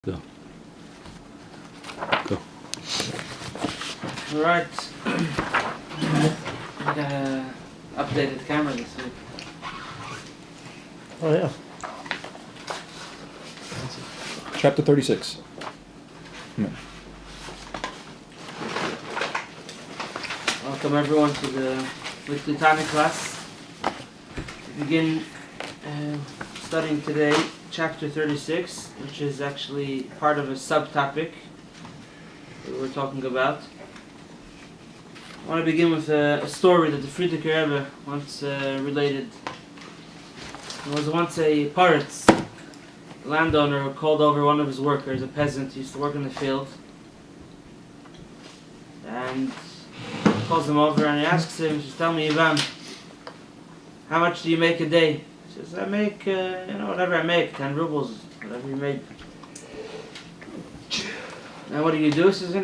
Go. Go. All right. I got an updated camera this week. Oh, yeah. Chapter 36. Welcome everyone to the weekly Tanya Class. We begin studying today chapter 36, which is actually part of a subtopic that we're talking about. I want to begin with a story that the Friedrich Rebbe once related. There was once a Paritz landowner who called over one of his workers, a peasant who used to work in the field, and he calls him over and he asks him, he says, "Tell me, Ivan, how much do you make a day?" He says, "I make, whatever I make, 10 rubles, whatever you make." "And what do you do?" He says, I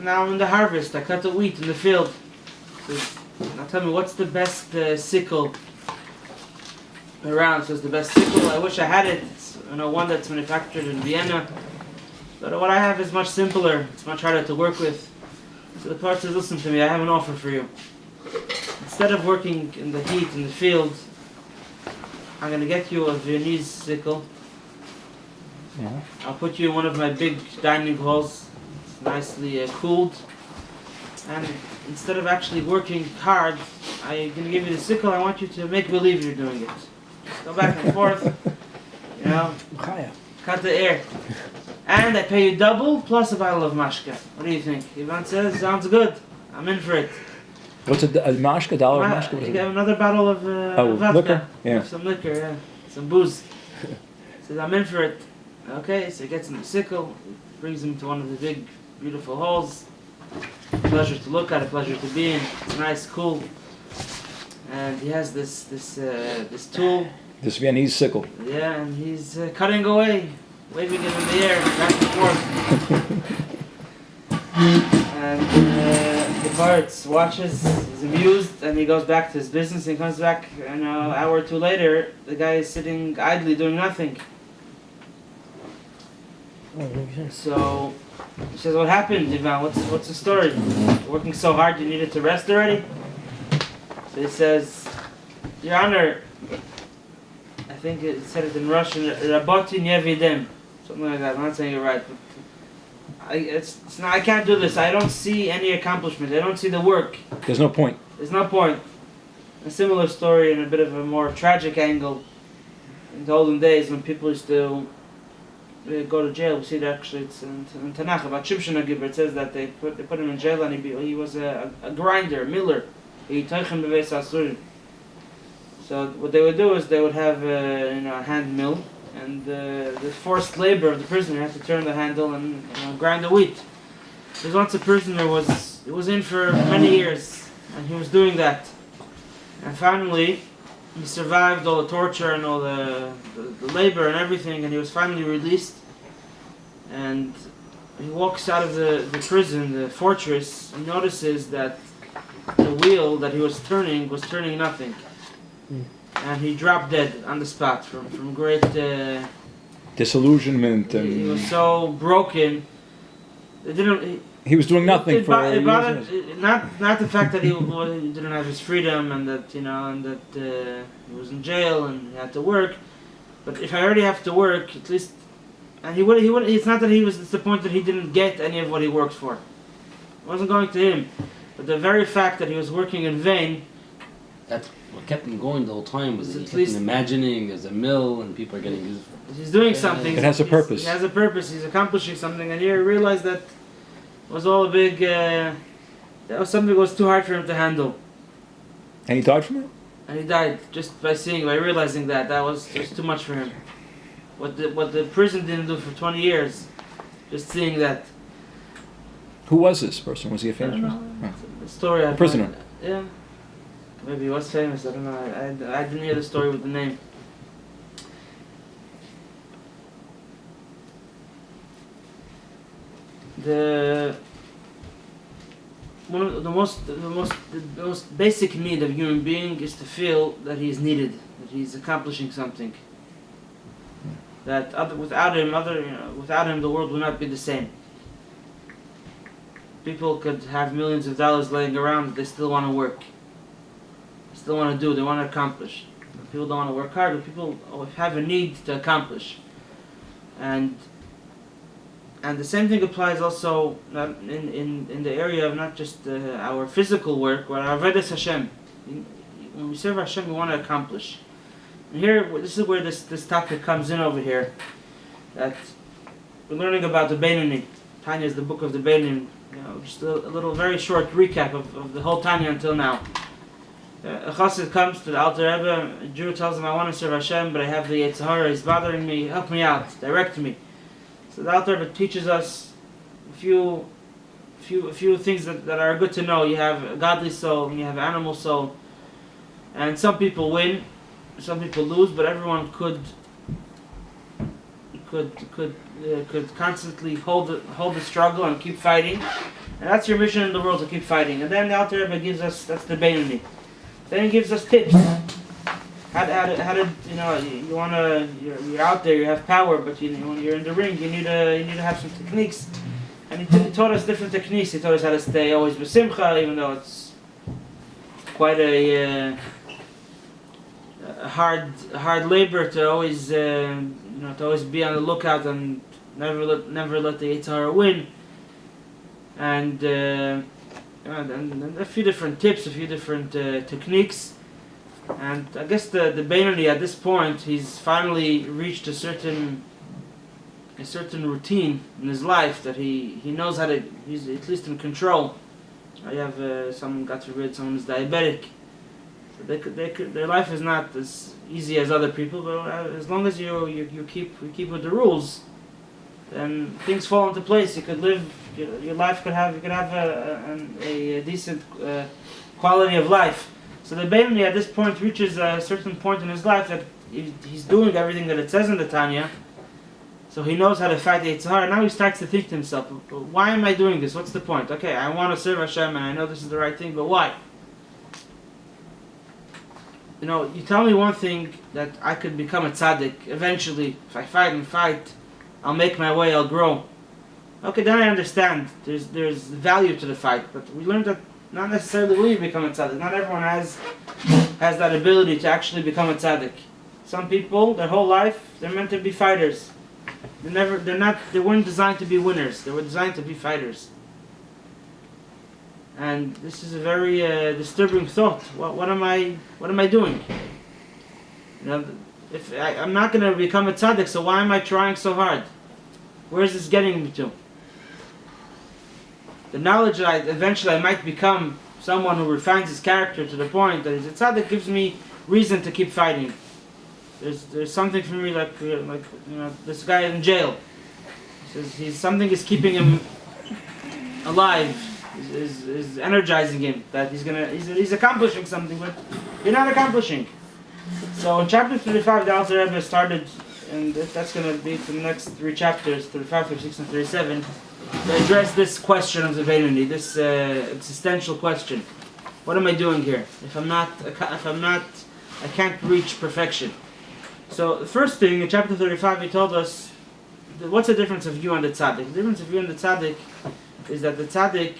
now I'm in the harvest, I cut the wheat in the field." He says, "Now tell me, what's the best sickle around?" Says, "The best sickle, I wish I had it. It's one that's manufactured in Vienna. But what I have is much simpler. It's much harder to work with." So the part says, "Listen to me, I have an offer for you. Instead of working in the heat in the field, I'm going to get you a Viennese sickle. Yeah. I'll put you in one of my big dining halls. It's nicely cooled. And instead of actually working hard, I'm going to give you the sickle. I want you to make believe you're doing it. Just go back and forth, cut the air. And I pay you double plus a bottle of mashka." What do you think? Ivan says, "Sounds good. I'm in for it." What's a mashka? $1 mashka? You get another bottle of vodka. Liquor? Yeah. Some liquor, yeah. Some booze. He says, "I'm in for it." Okay, so he gets him the sickle, brings him to one of the big, beautiful halls. Pleasure to look at, a pleasure to be in. It's nice, cool. And he has this tool. This Viennese sickle. Yeah, and he's cutting away, waving it in the air, back and forth. And the Paritz watches, is amused, and he goes back to his business. And he comes back, and an hour or two later, the guy is sitting idly doing nothing. So he says, "What happened, Ivan? What's the story? Working so hard, you needed to rest already?" So he says, "Your Honor," I think it said it in Russian, "Raboti nevidem," something like that. I'm not saying it right, but I can't do this. I don't see any accomplishment. I don't see the work. There's no point. There's no point. A similar story in a bit of a more tragic angle. In the olden days, when people used to go to jail, we see that actually it's in Tanakh about Shimshon HaGibber. It says that they put him in jail and he was a grinder, a miller. So what they would do is they would have a hand mill, and the forced labor of the prisoner had to turn the handle and grind the wheat. There's once a prisoner was in for many years, and he was doing that. And finally, he survived all the torture and all the labor and everything, and he was finally released. And he walks out of the prison, the fortress, and notices that the wheel that he was turning nothing. And he dropped dead on the spot from great Disillusionment. And he was so broken. he was doing nothing for not the fact that he didn't have his freedom and that he was in jail and he had to work, but if I already have to work, at least, and he would. It's not that it's the point that he didn't get any of what he worked for. It wasn't going to him, but the very fact that he was working in vain. That's what kept him going the whole time. Was he At kept least imagining there's a mill and people are getting his. He's doing something. It has a purpose. He has a purpose. He's accomplishing something, and here he realized that it was all a big. That was something that was too hard for him to handle. And he died from it? And he died just by realizing that was just too much for him. What the prison didn't do for 20 years, just seeing that. Who was this person? Was he a famous person? The story. A prisoner. Yeah. Maybe he was famous. I don't know. I didn't hear the story with the name. The most basic need of a human being is to feel that he is needed, that he is accomplishing something. that without him, the world would not be the same. People could have millions of dollars laying around, but they still want to work. They still want to do. They want to accomplish. People don't want to work hard, but people have a need to accomplish. And the same thing applies also in the area of not just our physical work, but our Avodas Hashem. When we serve Hashem, we want to accomplish. And here, this is where this topic comes in over here. That we're learning about the Beinoni. Tanya is the book of the Beinoni. Just a little very short recap of the whole Tanya until now. A chassid comes to the Alter Rebbe. A Jew tells him, "I want to serve Hashem, but I have the Yetzer Hara. He's bothering me. Help me out. Direct me." So the Alter Rebbe teaches us a few things that are good to know. You have a godly soul, and you have an animal soul, and some people win, some people lose, but everyone could constantly hold the struggle and keep fighting, and that's your mission in the world, to keep fighting. And then the Alter Rebbe gives us, that's the Beinoni. Then he gives us tips. How to you're out there, you have power, but when you're in the ring, you need to have some techniques. And he taught us different techniques. He taught us how to stay always b'simcha, even though it's quite a hard labor to always to always be on the lookout and never let the Yetzer Hara win. And a few different tips, a few different techniques. And I guess the Beinoni at this point, he's finally reached a certain routine in his life that he knows how to, he's at least in control. I have someone got forbid, someone is diabetic. So their life is not as easy as other people, but as long as you keep with the rules, then things fall into place. You could live, your life you could have a decent quality of life. So the Beinoni at this point reaches a certain point in his life that he's doing everything that it says in the Tanya. So he knows how to fight the Yetzer Hara. Now he starts to think to himself, why am I doing this? What's the point? Okay, I want to serve Hashem and I know this is the right thing, but why? You tell me one thing, that I could become a tzaddik eventually. If I fight, I'll make my way, I'll grow. Okay, then I understand. There's value to the fight, but we learned that not necessarily will you become a tzaddik. Not everyone has that ability to actually become a tzaddik. Some people, their whole life, they're meant to be fighters. They weren't designed to be winners. They were designed to be fighters. And this is a very disturbing thought. What am I doing? If I'm not going to become a tzaddik, so why am I trying so hard? Where is this getting me to? The knowledge that eventually I might become someone who refines his character to the point that he's a tzaddik gives me reason to keep fighting. There's something for me like this guy in jail. He says something is keeping him alive, is energizing him, that he's accomplishing something, but you're not accomplishing. So in chapter 35, the Alter Rebbe started, and that's going to be for the next 3 chapters, 35, 36, and 37, to address this question of the Beinoni, this existential question. What am I doing here? If I'm not, I can't reach perfection. So the first thing in chapter 35, he told us, what's the difference of you and the tzaddik? The difference of you and the tzaddik is that the tzaddik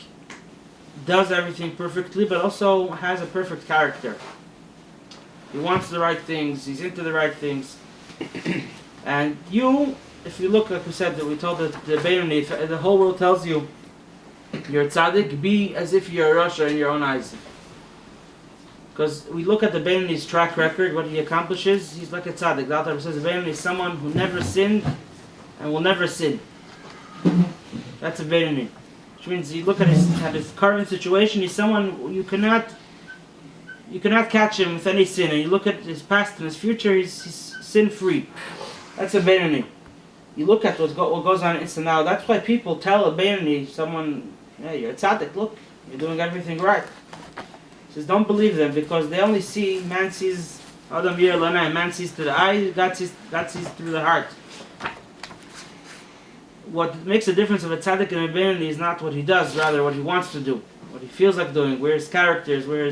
does everything perfectly, but also has a perfect character. He wants the right things, he's into the right things. And you, if you look, like we said, that we told the Beinoni, if the whole world tells you you're a tzaddik, be as if you're a Rasha in your own eyes. Because we look at the Beinoni's track record, what he accomplishes, he's like a tzaddik. The Alter Rebbe says the Beinoni is someone who never sinned and will never sin. That's a Beinoni. Which means you look at his current situation, he's someone who you cannot catch him with any sin. And you look at his past and his future, he's sin-free. That's a Beinoni. You look at what goes on instant now. That's why people tell a Beinoni, someone, hey, you're a tzaddik, look, you're doing everything right. He says, don't believe them, because they only see, man sees, Adam Yer Lanai, man sees to the eye, God sees through the heart. What makes a difference of a tzaddik and a Beinoni is not what he does, rather what he wants to do, what he feels like doing, where his character is, where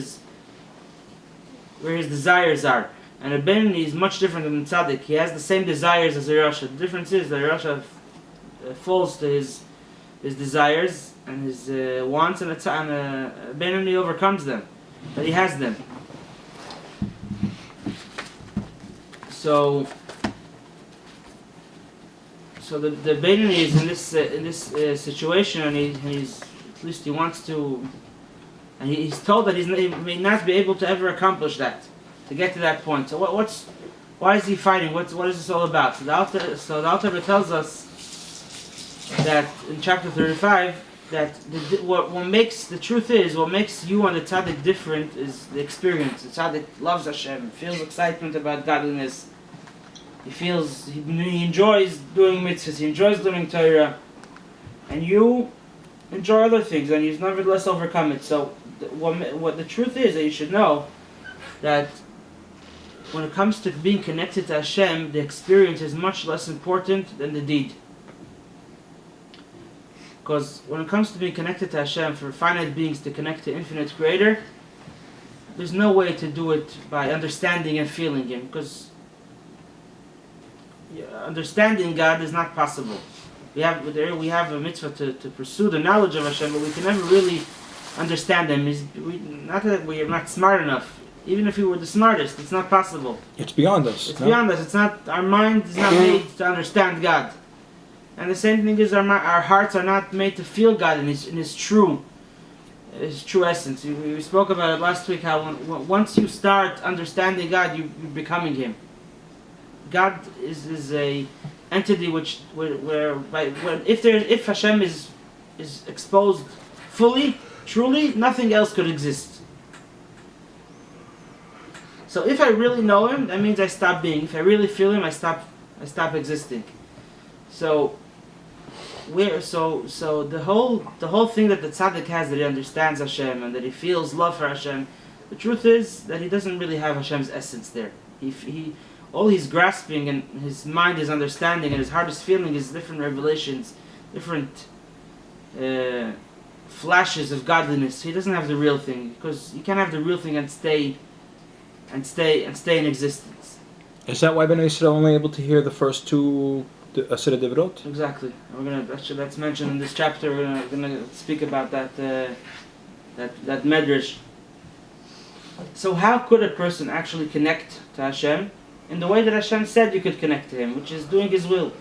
his desires are. And a Benoni is much different than the tzaddik. He has the same desires as a Rasha. The difference is that a Rasha falls to his desires and his wants, and a Benoni overcomes them. But he has them. So the Benoni is in this situation, and he's at least he wants to, and he's told that he may not be able to ever accomplish that, to get to that point. So why is he fighting? What is this all about? So the Alter Rebbe tells us that in chapter 35 that what makes the truth is what makes you and the tzaddik different is the experience. The tzaddik loves Hashem, feels excitement about godliness. He enjoys doing mitzvahs, he enjoys learning Torah, and you enjoy other things, and he's nevertheless overcome it. So what the truth is that you should know that when it comes to being connected to Hashem, the experience is much less important than the deed. Because when it comes to being connected to Hashem, for finite beings to connect to infinite Creator, there's no way to do it by understanding and feeling Him, because understanding God is not possible. We have a mitzvah to pursue the knowledge of Hashem, but we can never really understand Him. Not that we are not smart enough. Even if we were the smartest, it's not possible. It's beyond us. It's beyond us. It's not. Our mind is not made to understand God. And the same thing is our hearts are not made to feel God in His true essence. We spoke about it last week. How once you start understanding God, you're becoming Him. God is a entity if Hashem is exposed fully, truly, nothing else could exist. So if I really know Him, that means I stop being. If I really feel Him, I stop existing. So the whole thing that the tzaddik has, that he understands Hashem and that he feels love for Hashem, the truth is that he doesn't really have Hashem's essence there. All he's grasping and his mind is understanding and his heart is feeling is different revelations, different flashes of godliness. He doesn't have the real thing, because you can't have the real thing and stay in existence. Is that why Bnei Yisrael only able to hear the first two Aseret Devrot? Exactly. That's mentioned in this chapter. We're gonna speak about that medrash. So how could a person actually connect to Hashem in the way that Hashem said you could connect to Him, which is doing His will?